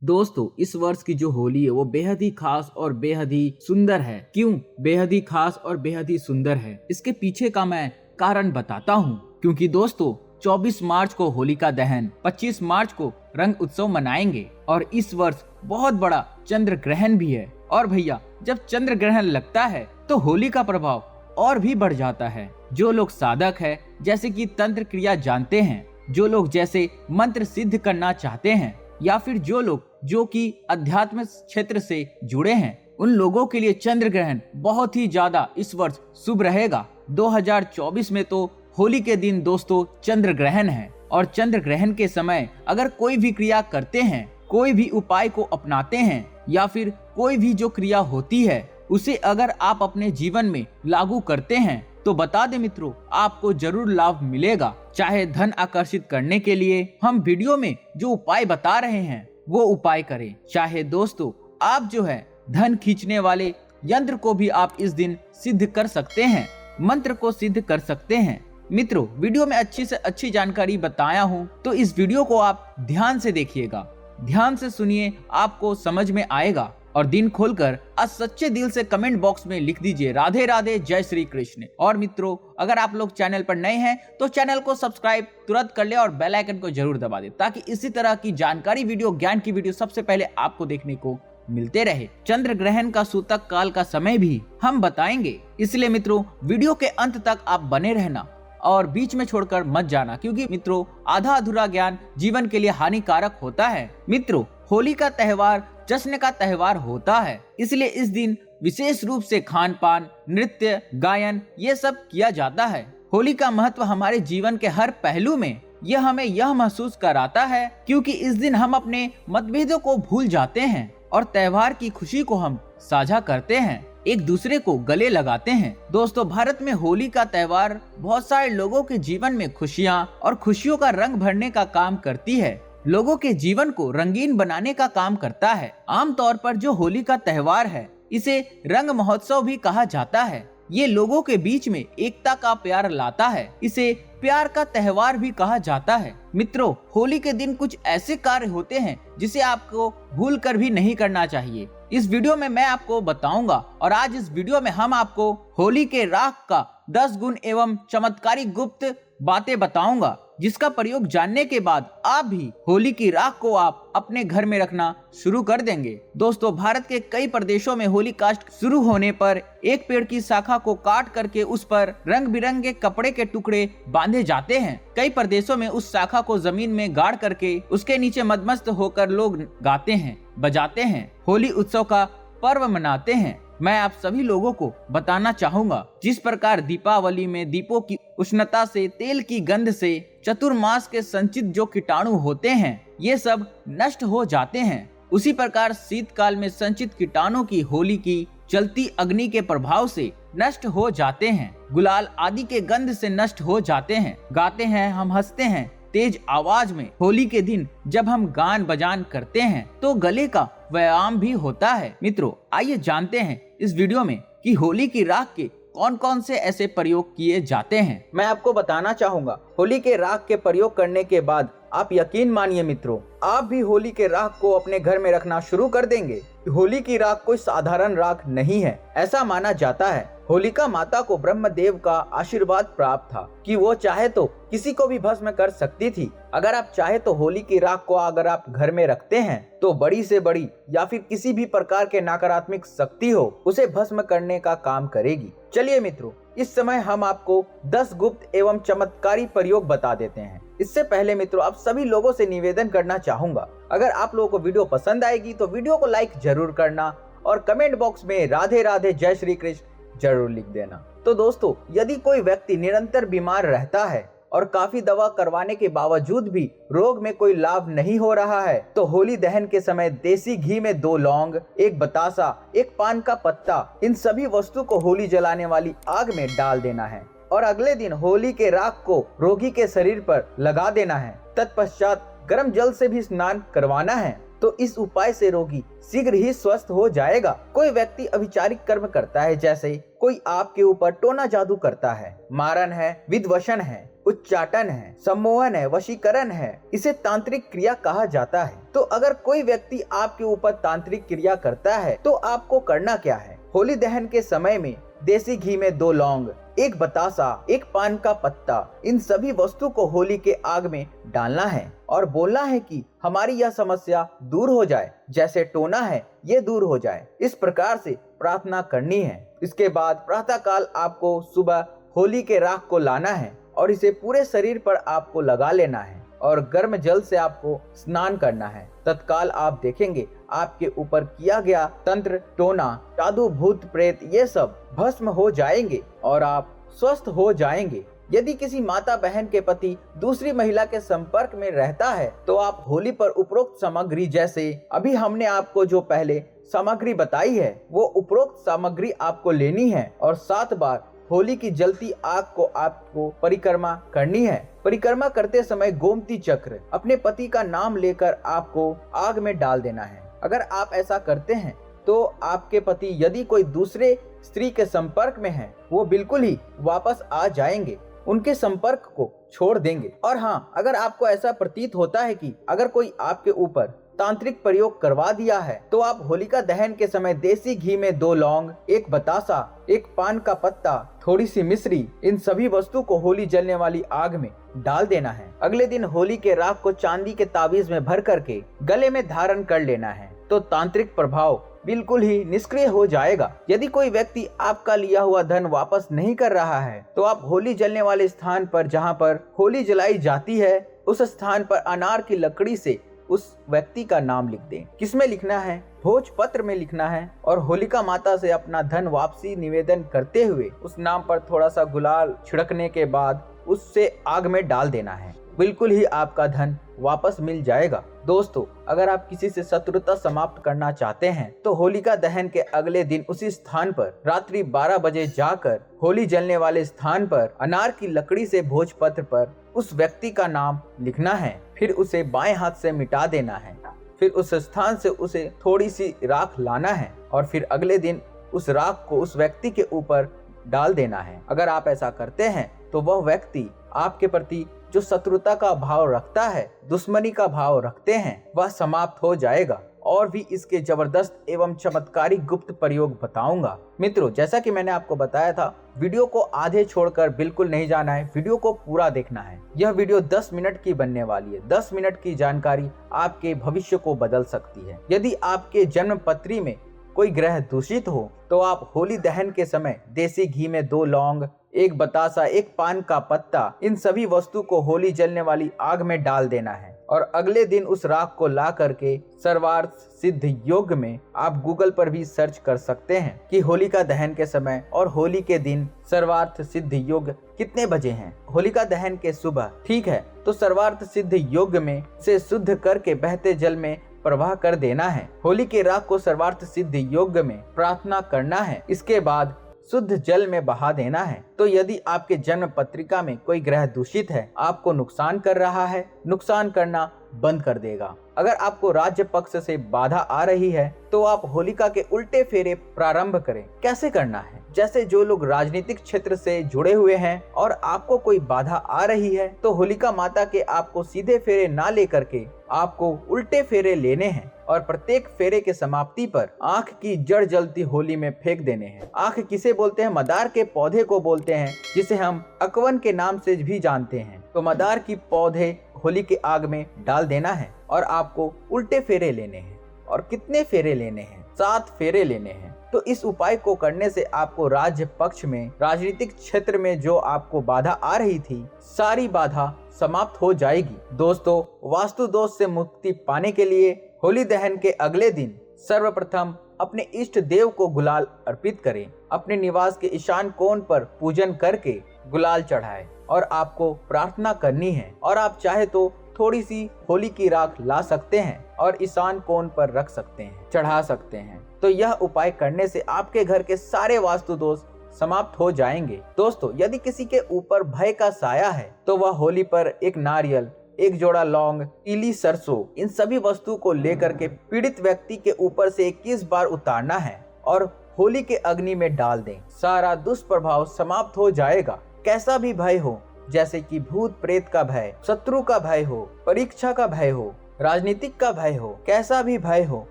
दोस्तों, इस वर्ष की जो होली है वो बेहद ही खास और बेहद ही सुंदर है। क्यों बेहद ही खास और बेहद ही सुंदर है, इसके पीछे का मैं कारण बताता हूँ। क्योंकि दोस्तों 24 मार्च को होलिका दहन, 25 मार्च को रंग उत्सव मनाएंगे और इस वर्ष बहुत बड़ा चंद्र ग्रहण भी है। और भैया, जब चंद्र ग्रहण लगता है तो होली का प्रभाव और भी बढ़ जाता है। जो लोग साधक है, जैसे कि तंत्र क्रिया जानते हैं, जो लोग जैसे मंत्र सिद्ध करना चाहते हैं, या फिर जो लोग जो कि अध्यात्म क्षेत्र से जुड़े हैं, उन लोगों के लिए चंद्र ग्रहण बहुत ही ज्यादा इस वर्ष शुभ रहेगा। 2024 में तो होली के दिन दोस्तों चंद्र ग्रहण है और चंद्र ग्रहण के समय अगर कोई भी क्रिया करते हैं, कोई भी उपाय को अपनाते हैं, या फिर कोई भी जो क्रिया होती है उसे अगर आप अपने जीवन में लागू करते हैं तो बता दे मित्रों, आपको जरूर लाभ मिलेगा। चाहे धन आकर्षित करने के लिए हम वीडियो में जो उपाय बता रहे हैं वो उपाय करें, चाहे दोस्तों आप जो है धन खींचने वाले यंत्र को भी आप इस दिन सिद्ध कर सकते हैं, मंत्र को सिद्ध कर सकते हैं। मित्रों, वीडियो में अच्छी से अच्छी जानकारी बताया हूँ, तो इस वीडियो को आप ध्यान से देखिएगा, ध्यान से सुनिए, आपको समझ में आएगा। और दिन खोलकर आज सच्चे दिल से कमेंट बॉक्स में लिख दीजिए राधे राधे, जय श्री कृष्ण। और मित्रों, अगर आप लोग चैनल पर नए हैं तो चैनल को सब्सक्राइब तुरंत कर ले और बेल आइकन को जरूर दबा दे, ताकि इसी तरह की जानकारी वीडियो, ज्ञान की वीडियो सबसे पहले आपको देखने को मिलते रहे। चंद्र ग्रहण का सूतक काल का समय भी हम बताएंगे, इसलिए मित्रों वीडियो के अंत तक आप बने रहना और बीच में छोड़कर मत जाना, क्योंकि मित्रों आधा अधूरा ज्ञान जीवन के लिए हानिकारक होता है। मित्रों, होली का त्योहार जश्न का त्योहार होता है, इसलिए इस दिन विशेष रूप से खान पान, नृत्य, गायन ये सब किया जाता है। होली का महत्व हमारे जीवन के हर पहलू में यह हमें यह महसूस कराता है, क्योंकि इस दिन हम अपने मतभेदों को भूल जाते हैं और त्योहार की खुशी को हम साझा करते हैं, एक दूसरे को गले लगाते हैं। दोस्तों, भारत में होली का त्योहार बहुत सारे लोगों के जीवन में खुशियाँ और खुशियों का रंग भरने का काम करती है, लोगों के जीवन को रंगीन बनाने का काम करता है। आमतौर पर जो होली का त्योहार है इसे रंग महोत्सव भी कहा जाता है। ये लोगों के बीच में एकता का प्यार लाता है, इसे प्यार का त्योहार भी कहा जाता है। मित्रों, होली के दिन कुछ ऐसे कार्य होते हैं जिसे आपको भूल कर भी नहीं करना चाहिए। इस वीडियो में मैं आपको बताऊंगा, और आज इस वीडियो में हम आपको होली के राख का 10 गुण एवं चमत्कारी गुप्त बातें बताऊंगा, जिसका प्रयोग जानने के बाद आप भी होली की राख को आप अपने घर में रखना शुरू कर देंगे। दोस्तों, भारत के कई प्रदेशों में होली कास्ट शुरू होने पर एक पेड़ की शाखा को काट करके उस पर रंग बिरंगे कपड़े के टुकड़े बांधे जाते हैं। कई प्रदेशों में उस शाखा को जमीन में गाड़ करके उसके नीचे मदमस्त होकर लोग गाते हैं, बजाते हैं, होली उत्सव का पर्व मनाते हैं। मैं आप सभी लोगों को बताना चाहूंगा, जिस प्रकार दीपावली में दीपों की उष्णता से, तेल की गंध से, चतुर्मास के संचित जो कीटाणु होते हैं ये सब नष्ट हो जाते हैं, उसी प्रकार शीतकाल में संचित कीटाणु की होली की जलती अग्नि के प्रभाव से नष्ट हो जाते हैं, गुलाल आदि के गंध से नष्ट हो जाते हैं। गाते हैं, हम हंसते हैं तेज आवाज में। होली के दिन जब हम गान बजान करते हैं तो गले का व्यायाम भी होता है। मित्रों, आइए जानते हैं इस वीडियो में कि होली की राख के कौन कौन से ऐसे प्रयोग किए जाते हैं। मैं आपको बताना चाहूंगा, होली के राख के प्रयोग करने के बाद आप यकीन मानिए मित्रों, आप भी होली के राख को अपने घर में रखना शुरू कर देंगे। होली की राख कोई साधारण राख नहीं है। ऐसा माना जाता है होलिका माता को ब्रह्मदेव का आशीर्वाद प्राप्त था कि वो चाहे तो किसी को भी भस्म कर सकती थी। अगर आप चाहे तो होली की राख को अगर आप घर में रखते हैं तो बड़ी से बड़ी या फिर किसी भी प्रकार के नकारात्मक शक्ति हो उसे भस्म करने का काम करेगी। चलिए मित्रों, इस समय हम आपको 10 गुप्त एवं चमत्कारी प्रयोग बता देते हैं। इससे पहले मित्रों, आप सभी लोगों से निवेदन करना चाहूंगा, अगर आप लोगों को वीडियो पसंद आएगी तो वीडियो को लाइक जरूर करना और कमेंट बॉक्स में राधे राधे, जय श्री कृष्ण जरूर लिख देना। तो दोस्तों, यदि कोई व्यक्ति निरंतर बीमार रहता है और काफी दवा करवाने के बावजूद भी रोग में कोई लाभ नहीं हो रहा है, तो होली दहन के समय देसी घी में 2 लौंग, 1 बतासा, 1 पान का पत्ता, इन सभी वस्तु को होली जलाने वाली आग में डाल देना है और अगले दिन होली के राख को रोगी के शरीर पर लगा देना है। तत्पश्चात गर्म जल से भी स्नान करवाना है, तो इस उपाय से रोगी शीघ्र ही स्वस्थ हो जाएगा। कोई व्यक्ति अभिचारिक कर्म करता है, जैसे कोई आपके ऊपर टोना जादू करता है, मारन है, विध्वंसन है, उच्चाटन है, सम्मोहन है, वशीकरण है, इसे तांत्रिक क्रिया कहा जाता है। तो अगर कोई व्यक्ति आपके ऊपर तांत्रिक क्रिया करता है तो आपको करना क्या है? होली दहन के समय में देसी घी में 2 लौंग, 1 बतासा, 1 पान का पत्ता, इन सभी वस्तु को होली के आग में डालना है और बोलना है कि हमारी यह समस्या दूर हो जाए, जैसे टोना है ये दूर हो जाए। इस प्रकार से प्रार्थना करनी है। इसके बाद प्रातः काल आपको सुबह होली के राख को लाना है और इसे पूरे शरीर पर आपको लगा लेना है और गर्म जल से आपको स्नान करना है। तत्काल आप देखेंगे आपके ऊपर किया गया तंत्र, टोना, जादू, भूत प्रेत ये सब भस्म हो जाएंगे और आप स्वस्थ हो जाएंगे। यदि किसी माता बहन के पति दूसरी महिला के संपर्क में रहता है तो आप होली पर उपरोक्त सामग्री, जैसे अभी हमने आपको जो पहले सामग्री बताई है वो उपरोक्त सामग्री आपको लेनी है और 7 बार होली की जलती आग को आपको परिक्रमा करनी है। परिक्रमा करते समय गोमती चक्र अपने पति का नाम लेकर आपको आग में डाल देना है। अगर आप ऐसा करते हैं तो आपके पति यदि कोई दूसरे स्त्री के संपर्क में है वो बिल्कुल ही वापस आ जाएंगे, उनके संपर्क को छोड़ देंगे। और हाँ, अगर आपको ऐसा प्रतीत होता है कि अगर कोई आपके ऊपर तांत्रिक प्रयोग करवा दिया है तो आप होलिका दहन के समय देसी घी में 2 लौंग, 1 बतासा, 1 पान का पत्ता, थोड़ी सी मिश्री, इन सभी वस्तु को होली जलने वाली आग में डाल देना है। अगले दिन होली के राख को चांदी के ताबीज में भर करके गले में धारण कर लेना है तो तांत्रिक प्रभाव बिल्कुल ही निष्क्रिय हो जाएगा। यदि कोई व्यक्ति आपका लिया हुआ धन वापस नहीं कर रहा है तो आप होली जलने वाले स्थान पर जहाँ पर होली जलाई जाती है उस स्थान पर अनार की लकड़ी से उस व्यक्ति का नाम लिख दें। किसमें लिखना है? भोजपत्र में लिखना है और होलिका माता से अपना धन वापसी निवेदन करते हुए उस नाम पर थोड़ा सा गुलाल छिड़कने के बाद उससे आग में डाल देना है। बिल्कुल ही आपका धन वापस मिल जाएगा। दोस्तों, अगर आप किसी से शत्रुता समाप्त करना चाहते हैं तो होलिका दहन के अगले दिन उसी स्थान पर रात्रि 12 बजे जाकर होली जलने वाले स्थान पर अनार की लकड़ी से भोजपत्र पर उस व्यक्ति का नाम लिखना है, फिर उसे बाएं हाथ से मिटा देना है। फिर उस स्थान से उसे थोड़ी सी राख लाना है और फिर अगले दिन उस राख को उस व्यक्ति के ऊपर डाल देना है। अगर आप ऐसा करते हैं तो वह व्यक्ति आपके प्रति जो शत्रुता का भाव रखता है, दुश्मनी का भाव रखते हैं, वह समाप्त हो जाएगा। और भी इसके जबरदस्त एवं चमत्कारी गुप्त प्रयोग बताऊंगा। मित्रों, जैसा कि मैंने आपको बताया था, वीडियो को आधे छोड़कर बिल्कुल नहीं जाना है, वीडियो को पूरा देखना है। यह वीडियो 10 मिनट की बनने वाली है। 10 मिनट की जानकारी आपके भविष्य को बदल सकती है। यदि आपके जन्म पत्री में कोई ग्रह दूषित हो तो आप होली दहन के समय देसी घी में 2 लौंग, 1 बतासा, 1 पान का पत्ता, इन सभी वस्तु को होली जलने वाली आग में डाल देना है और अगले दिन उस राख को ला करके सर्वार्थ सिद्ध योग में आप गूगल पर भी सर्च कर सकते हैं कि होलिका दहन के समय और होली के दिन सर्वार्थ सिद्ध योग कितने बजे हैं। होलिका दहन के सुबह, ठीक है, तो सर्वार्थ सिद्ध योग में से शुद्ध करके बहते जल में प्रवाह कर देना है। होली के राख को सर्वार्थ सिद्ध योग में प्रार्थना करना है, इसके बाद शुद्ध जल में बहा देना है। तो यदि आपके जन्म पत्रिका में कोई ग्रह दूषित है, आपको नुकसान कर रहा है, नुकसान करना बंद कर देगा। अगर आपको राज्य पक्ष से बाधा आ रही है तो आप होलिका के उल्टे फेरे प्रारंभ करें। कैसे करना है? जैसे जो लोग राजनीतिक क्षेत्र से जुड़े हुए हैं और आपको कोई बाधा आ रही है तो होलिका माता के आपको सीधे फेरे ना लेकर के आपको उल्टे फेरे लेने हैं और प्रत्येक फेरे के समाप्ति पर आंख की जड़ जलती होली में फेंक देने हैं। आंख किसे बोलते हैं? मदार के पौधे को बोलते हैं, जिसे हम अकवन के नाम से भी जानते हैं। तो मदार की पौधे होली के आग में डाल देना है और आपको उल्टे फेरे लेने हैं। और कितने फेरे लेने हैं? 7 फेरे लेने हैं। तो इस उपाय को करने से आपको राज्य पक्ष में, राजनीतिक क्षेत्र में जो आपको बाधा आ रही थी, सारी बाधा समाप्त हो जाएगी। दोस्तों, वास्तु दोष से मुक्ति पाने के लिए होली दहन के अगले दिन सर्वप्रथम अपने इष्ट देव को गुलाल अर्पित करें। अपने निवास के ईशान कोण पर पूजन करके गुलाल चढ़ाएं और आपको प्रार्थना करनी है। और आप चाहे तो थोड़ी सी होली की राख ला सकते हैं और ईशान कोण पर रख सकते हैं, चढ़ा सकते हैं। तो यह उपाय करने से आपके घर के सारे वास्तु दोष समाप्त हो जाएंगे। दोस्तों, यदि किसी के ऊपर भय का साया है तो वह होली पर एक नारियल, 1 जोड़ा लौंग, पीली सरसों, इन सभी वस्तु को लेकर के पीड़ित व्यक्ति के ऊपर से 21 बार उतारना है और होली के अग्नि में डाल दें। सारा दुष्प्रभाव समाप्त हो जाएगा। कैसा भी भय हो, जैसे कि भूत प्रेत का भय, शत्रु का भय हो, परीक्षा का भय हो, राजनीतिक का भय हो, कैसा भी भय हो,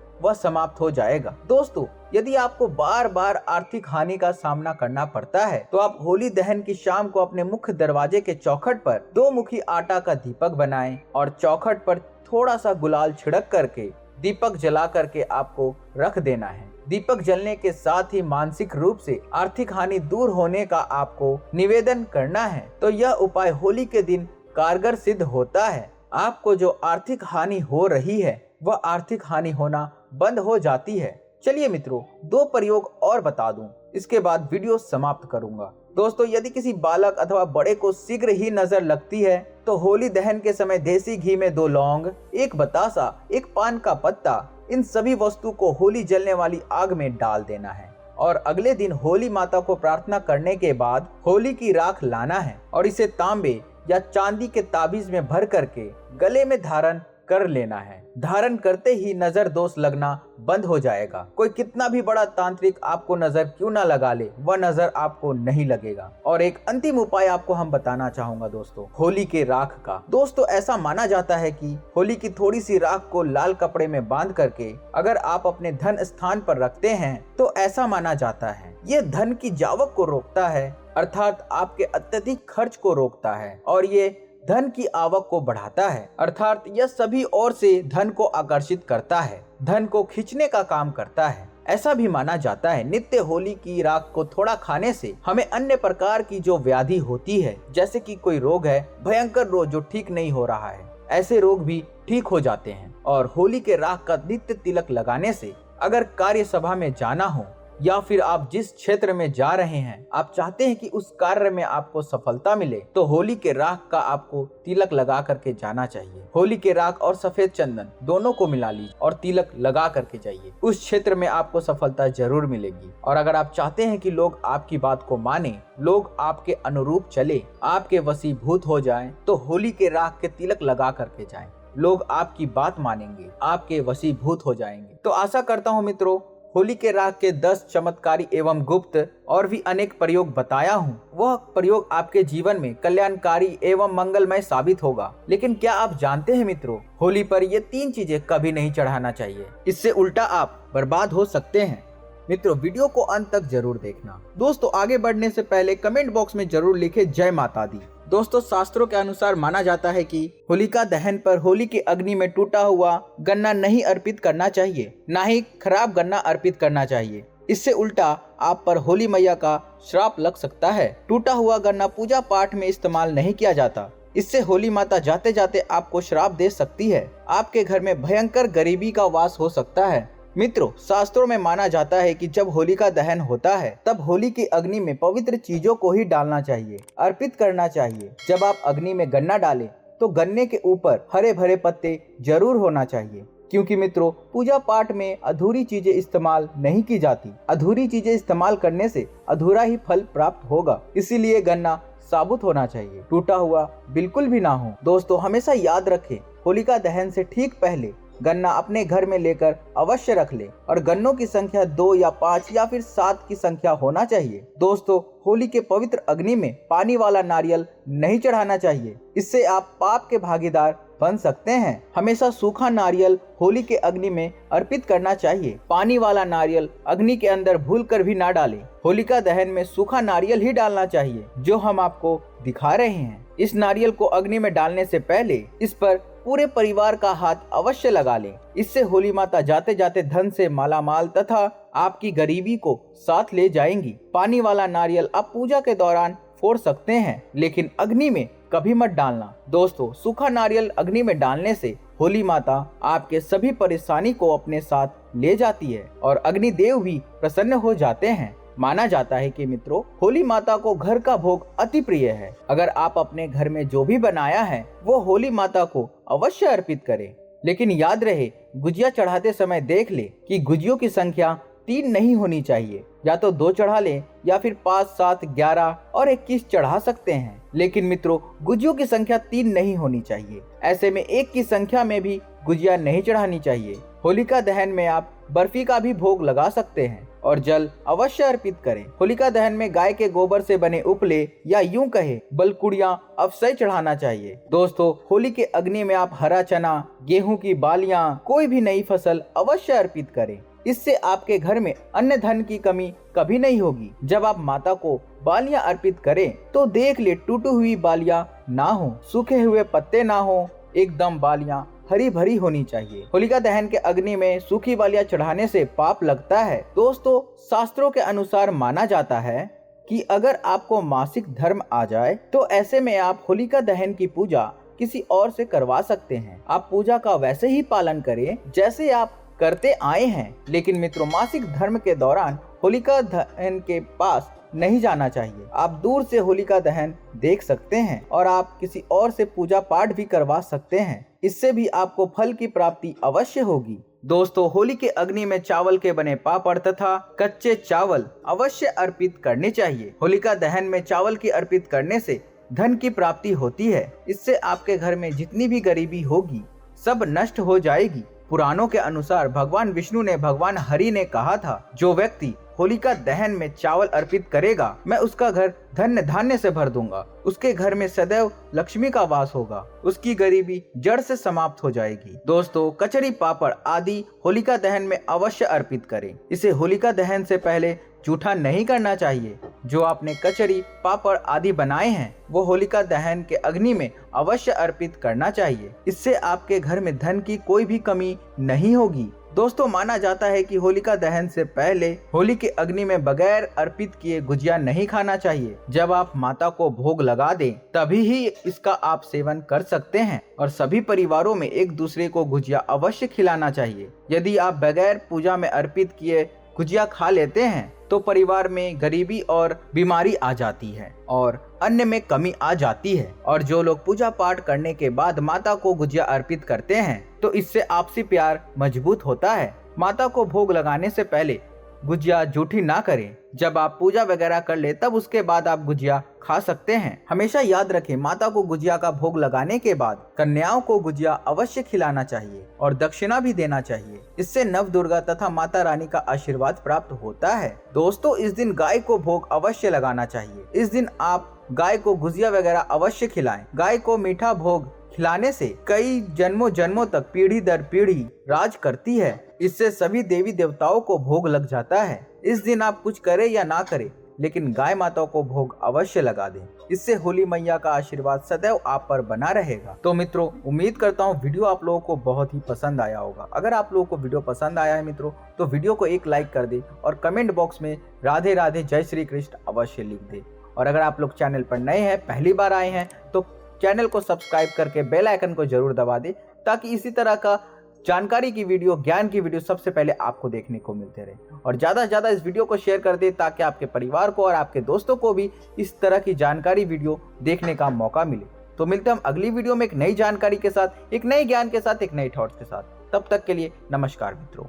वह समाप्त हो जाएगा। दोस्तों, यदि आपको बार बार आर्थिक हानि का सामना करना पड़ता है तो आप होली दहन की शाम को अपने मुख्य दरवाजे के चौखट पर 2 मुखी आटा का दीपक बनाएं और चौखट पर थोड़ा सा गुलाल छिड़क करके दीपक जला करके आपको रख देना है। दीपक जलने के साथ ही मानसिक रूप से आर्थिक हानि दूर होने का आपको निवेदन करना है। तो यह उपाय होली के दिन कारगर सिद्ध होता है। आपको जो आर्थिक हानि हो रही है वह आर्थिक हानि होना बंद हो जाती है। चलिए मित्रों, 2 प्रयोग और बता दूं, इसके बाद वीडियो समाप्त करूंगा। दोस्तों, यदि किसी बालक अथवा बड़े को शीघ्र ही नजर लगती है तो होली दहन के समय देसी घी में 2 लौंग, 1 बतासा, 1 पान का पत्ता, इन सभी वस्तु को होली जलने वाली आग में डाल देना है और अगले दिन होली माता को प्रार्थना करने के बाद होली की राख लाना है और इसे तांबे या चांदी के ताबीज में भर करके गले में धारण कर लेना है। धारण करते ही नजर दोष लगना बंद हो जाएगा। कोई कितना भी बड़ा तांत्रिक आपको नजर क्यों ना लगा ले, वह नजर आपको नहीं लगेगा। और एक अंतिम उपाय आपको हम बताना चाहूंगा दोस्तों, होली के राख का। दोस्तों, ऐसा माना जाता है कि होली की थोड़ी सी राख को लाल कपड़े में बांध करके अगर आप अपने धन स्थान पर रखते हैं तो ऐसा माना जाता है ये धन की जावक को रोकता है, अर्थात आपके अत्यधिक खर्च को रोकता है और ये धन की आवक को बढ़ाता है, अर्थात यह सभी ओर से धन को आकर्षित करता है, धन को खींचने का काम करता है। ऐसा भी माना जाता है नित्य होली की राख को थोड़ा खाने से हमें अन्य प्रकार की जो व्याधि होती है, जैसे कि कोई रोग है, भयंकर रोग जो ठीक नहीं हो रहा है, ऐसे रोग भी ठीक हो जाते हैं। और होली के राख का नित्य तिलक लगाने से अगर कार्य सभा में जाना हो या फिर आप जिस क्षेत्र में जा रहे हैं आप चाहते हैं कि उस कार्य में आपको सफलता मिले तो होली के राख का आपको तिलक लगा करके जाना चाहिए। होली के राख और सफेद चंदन दोनों को मिला लीजिए और तिलक लगा करके जाइए, उस क्षेत्र में आपको सफलता जरूर मिलेगी। और अगर आप चाहते हैं कि लोग आपकी बात को माने, लोग आपके अनुरूप चले, आपके वशीभूत हो जाएं, तो होली के राख के तिलक लगा करके जाएं। लोग आपकी बात मानेंगे, आपके वशीभूत हो जाएंगे। तो आशा करता हूँ मित्रों, होली के राख के 10 चमत्कारी एवं गुप्त और भी अनेक प्रयोग बताया हूँ, वह प्रयोग आपके जीवन में कल्याणकारी एवं मंगलमय साबित होगा। लेकिन क्या आप जानते हैं मित्रों, होली पर ये 3 चीजें कभी नहीं चढ़ाना चाहिए, इससे उल्टा आप बर्बाद हो सकते हैं। मित्रों, वीडियो को अंत तक जरूर देखना। दोस्तों, आगे बढ़ने से पहले कमेंट बॉक्स में जरूर लिखे जय माता दी। दोस्तों, शास्त्रों के अनुसार माना जाता है कि होलिका दहन पर होली की अग्नि में टूटा हुआ गन्ना नहीं अर्पित करना चाहिए, ना ही खराब गन्ना अर्पित करना चाहिए। इससे उल्टा आप पर होली मैया का श्राप लग सकता है। टूटा हुआ गन्ना पूजा पाठ में इस्तेमाल नहीं किया जाता, इससे होली माता जाते जाते आपको श्राप दे सकती है। आपके घर में भयंकर गरीबी का वास हो सकता है। मित्रों, शास्त्रों में माना जाता है कि जब होलिका दहन होता है तब होली की अग्नि में पवित्र चीजों को ही डालना चाहिए, अर्पित करना चाहिए। जब आप अग्नि में गन्ना डालें तो गन्ने के ऊपर हरे भरे पत्ते जरूर होना चाहिए, क्योंकि मित्रों पूजा पाठ में अधूरी चीजें इस्तेमाल नहीं की जाती। अधूरी चीजें इस्तेमाल करने से अधूरा ही फल प्राप्त होगा, इसीलिए गन्ना साबुत होना चाहिए, टूटा हुआ बिल्कुल भी ना हो। दोस्तों, हमेशा याद रखें, होलिका दहन से ठीक पहले गन्ना अपने घर में लेकर अवश्य रख ले और गन्नों की संख्या 2 या 5 या फिर 7 की संख्या होना चाहिए। दोस्तों, होली के पवित्र अग्नि में पानी वाला नारियल नहीं चढ़ाना चाहिए, इससे आप पाप के भागीदार बन सकते हैं। हमेशा सूखा नारियल होली के अग्नि में अर्पित करना चाहिए। पानी वाला नारियल अग्नि के अंदर भूलकर भी ना डालें। होलिका दहन में सूखा नारियल ही डालना चाहिए, जो हम आपको दिखा रहे हैं। इस नारियल को अग्नि में डालने से पहले इस पर पूरे परिवार का हाथ अवश्य लगा लें। इससे होली माता जाते जाते धन से मालामाल तथा आपकी गरीबी को साथ ले जाएंगी। पानी वाला नारियल आप पूजा के दौरान फोड़ सकते हैं, लेकिन अग्नि में कभी मत डालना। दोस्तों, सूखा नारियल अग्नि में डालने से होली माता आपके सभी परेशानी को अपने साथ ले जाती है और अग्निदेव भी प्रसन्न हो जाते हैं। माना जाता है कि मित्रों, होली माता को घर का भोग अति प्रिय है। अगर आप अपने घर में जो भी बनाया है वो होली माता को अवश्य अर्पित करें। लेकिन याद रहे, गुजिया चढ़ाते समय देख ले कि गुजियों की संख्या 3 नहीं होनी चाहिए। या तो 2 चढ़ा लें या फिर 5, 7, 11 और 21 चढ़ा सकते हैं। लेकिन मित्रों, गुजियों की संख्या 3 नहीं होनी चाहिए। ऐसे में 1 की संख्या में भी गुजिया नहीं चढ़ानी चाहिए। होलिका दहन में आप बर्फी का भी भोग लगा सकते हैं। और जल अवश्य अर्पित करें। होलिका दहन में गाय के गोबर से बने उपले या यूं कहे बलकुड़ियां अवश्य चढ़ाना चाहिए। दोस्तों, होली के अग्नि में आप हरा चना, गेहूं की बालियां, कोई भी नई फसल अवश्य अर्पित करें। इससे आपके घर में अन्न धन की कमी कभी नहीं होगी। जब आप माता को बालियां अर्पित करें तो देख ले टूटी हुई बालियां ना हो, सूखे हुए पत्ते ना हो, एकदम बालियां हरी भरी होनी चाहिए। होलिका दहन के अग्नि में सूखी बालियां चढ़ाने से पाप लगता है। दोस्तों, शास्त्रों के अनुसार माना जाता है कि अगर आपको मासिक धर्म आ जाए तो ऐसे में आप होलिका दहन की पूजा किसी और से करवा सकते हैं। आप पूजा का वैसे ही पालन करें जैसे आप करते आए हैं, लेकिन मित्रों, मासिक धर्म के दौरान होलिका दहन के पास नहीं जाना चाहिए। आप दूर से होलिका दहन देख सकते हैं और आप किसी और से पूजा पाठ भी करवा सकते हैं। इससे भी आपको फल की प्राप्ति अवश्य होगी। दोस्तों, होली के अग्नि में चावल के बने पापड़ तथा कच्चे चावल अवश्य अर्पित करने चाहिए। होलिका दहन में चावल की अर्पित करने से धन की प्राप्ति होती है। इससे आपके घर में जितनी भी गरीबी होगी सब नष्ट हो जाएगी। पुराणों के अनुसार भगवान विष्णु ने भगवान हरि ने कहा था, जो व्यक्ति होलिका दहन में चावल अर्पित करेगा मैं उसका घर धन्य धान्य से भर दूंगा। उसके घर में सदैव लक्ष्मी का वास होगा, उसकी गरीबी जड़ से समाप्त हो जाएगी। दोस्तों, कचरी पापड़ आदि होलिका दहन में अवश्य अर्पित करें। इसे होलिका दहन से पहले जूठा नहीं करना चाहिए। जो आपने कचरी पापड़ आदि बनाए हैं वो होलिका दहन के अग्नि में अवश्य अर्पित करना चाहिए। इससे आपके घर में धन की कोई भी कमी नहीं होगी। दोस्तों, माना जाता है कि होलिका दहन से पहले होली के अग्नि में बगैर अर्पित किए गुजिया नहीं खाना चाहिए। जब आप माता को भोग लगा दें तभी ही इसका आप सेवन कर सकते हैं और सभी परिवारों में एक दूसरे को गुजिया अवश्य खिलाना चाहिए। यदि आप बगैर पूजा में अर्पित किए गुजिया खा लेते हैं तो परिवार में गरीबी और बीमारी आ जाती है और अन्न में कमी आ जाती है। और जो लोग पूजा पाठ करने के बाद माता को गुजिया अर्पित करते हैं तो इससे आपसी प्यार मजबूत होता है। माता को भोग लगाने से पहले गुजिया जूठी ना करें। जब आप पूजा वगैरह कर ले तब उसके बाद आप गुजिया खा सकते हैं। हमेशा याद रखें, माता को गुजिया का भोग लगाने के बाद कन्याओं को गुजिया अवश्य खिलाना चाहिए और दक्षिणा भी देना चाहिए। इससे नव दुर्गा तथा माता रानी का आशीर्वाद प्राप्त होता है। दोस्तों, इस दिन गाय को भोग अवश्य लगाना चाहिए। इस दिन आप गाय को गुजिया वगैरह अवश्य खिलाएं। गाय को मीठा भोग खिलाने से कई जन्मों जन्मों तक पीढ़ी दर पीढ़ी राज करती है। इससे सभी देवी देवताओं को भोग लग जाता है। इस दिन आप कुछ करें या ना करें लेकिन गाय माता को भोग अवश्य लगा दें। इससे होली मैया का आशीर्वाद सदैव आप पर बना रहेगा। तो मित्रों, उम्मीद करता हूँ वीडियो आप लोगों को बहुत ही पसंद आया होगा। अगर आप लोगों को वीडियो पसंद आया है मित्रों तो वीडियो को एक लाइक कर दे और कमेंट बॉक्स में राधे राधे जय श्री कृष्ण अवश्य लिख दे। और अगर आप लोग चैनल पर नए हैं, पहली बार आए हैं तो चैनल को सब्सक्राइब करके बेल आइकन को जरूर दबा दे ताकि इसी तरह का जानकारी की वीडियो, ज्ञान की वीडियो सबसे पहले आपको देखने को मिलते रहे। और ज़्यादा से ज़्यादा इस वीडियो को शेयर कर दे ताकि आपके परिवार को और आपके दोस्तों को भी इस तरह की जानकारी वीडियो देखने का मौका मिले। तो मिलते हैं हम अगली वीडियो में एक नई जानकारी के साथ, एक नए ज्ञान के साथ, एक नए थॉट्स के साथ। तब तक के लिए नमस्कार मित्रों।